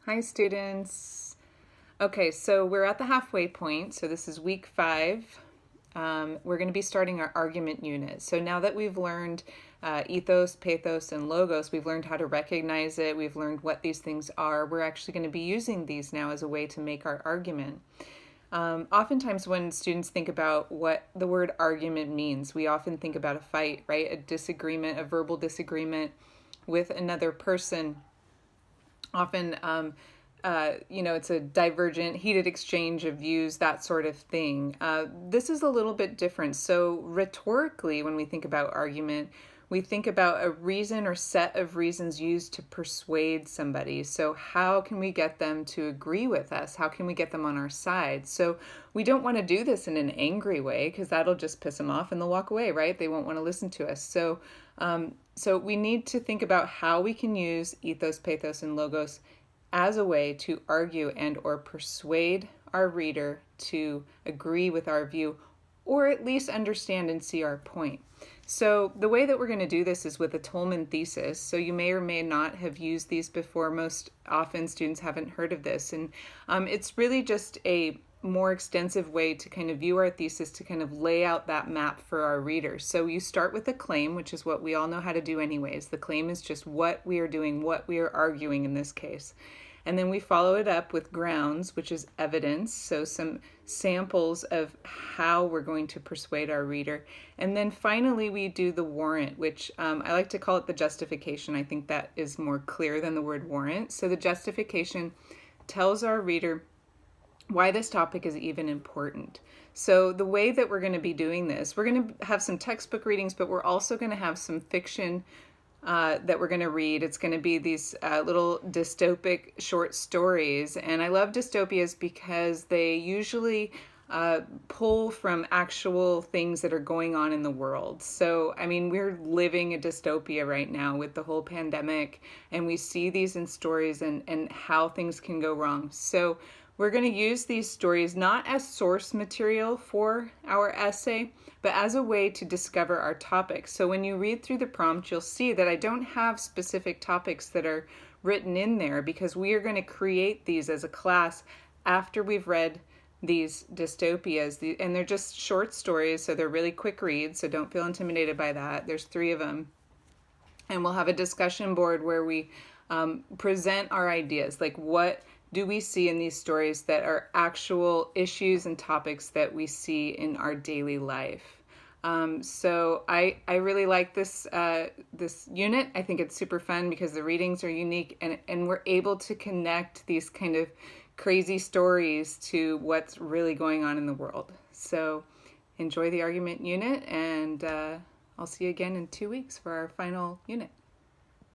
Hi, students. Okay, so we're at the halfway point. So this is week 5. We're going to be starting our argument unit. So now that we've learned ethos, pathos, and logos, we've learned how to recognize it. We've learned what these things are. We're actually going to be using these now as a way to make our argument. Oftentimes when students think about what the word argument means, we often think about a fight, right? A disagreement, a verbal disagreement with another person. Often, it's a divergent, heated exchange of views, that sort of thing. This is a little bit different. So, rhetorically, when we think about argument, we think about a reason or set of reasons used to persuade somebody. So, how can we get them to agree with us? How can we get them on our side? So, we don't want to do this in an angry way because that'll just piss them off and they'll walk away, right? They won't want to listen to us. So we need to think about how we can use ethos, pathos, and logos as a way to argue and or persuade our reader to agree with our view or at least understand and see our point. So the way that we're going to do this is with a Tolman thesis. So you may or may not have used these before. Most often students haven't heard of this. And it's really just a more extensive way to kind of view our thesis, to kind of lay out that map for our readers. So you start with a claim, which is what we all know how to do anyways. The claim is just what we are doing, what we are arguing in this case. And then we follow it up with grounds, which is evidence, so some samples of how we're going to persuade our reader. And then finally, we do the warrant, which I like to call it the justification. I think that is more clear than the word warrant. So the justification tells our reader why this topic is even important. So the way that we're going to be doing this, we're going to have some textbook readings, but we're also going to have some fiction that we're going to read. It's going to be these little dystopic short stories. And I love dystopias because they usually pull from actual things that are going on in the world. So, I mean, we're living a dystopia right now with the whole pandemic, and we see these in stories and how things can go wrong. So we're going to use these stories not as source material for our essay, but as a way to discover our topics. So when you read through the prompt, you'll see that I don't have specific topics that are written in there because we are going to create these as a class after we've read these dystopias. And they're just short stories, so they're really quick reads, so don't feel intimidated by that. There's 3 of them. And we'll have a discussion board where we present our ideas, like what do we see in these stories that are actual issues and topics that we see in our daily life. So I really like this unit. I think it's super fun because the readings are unique and we're able to connect these kind of crazy stories to what's really going on in the world. So enjoy the argument unit, and I'll see you again in 2 weeks for our final unit.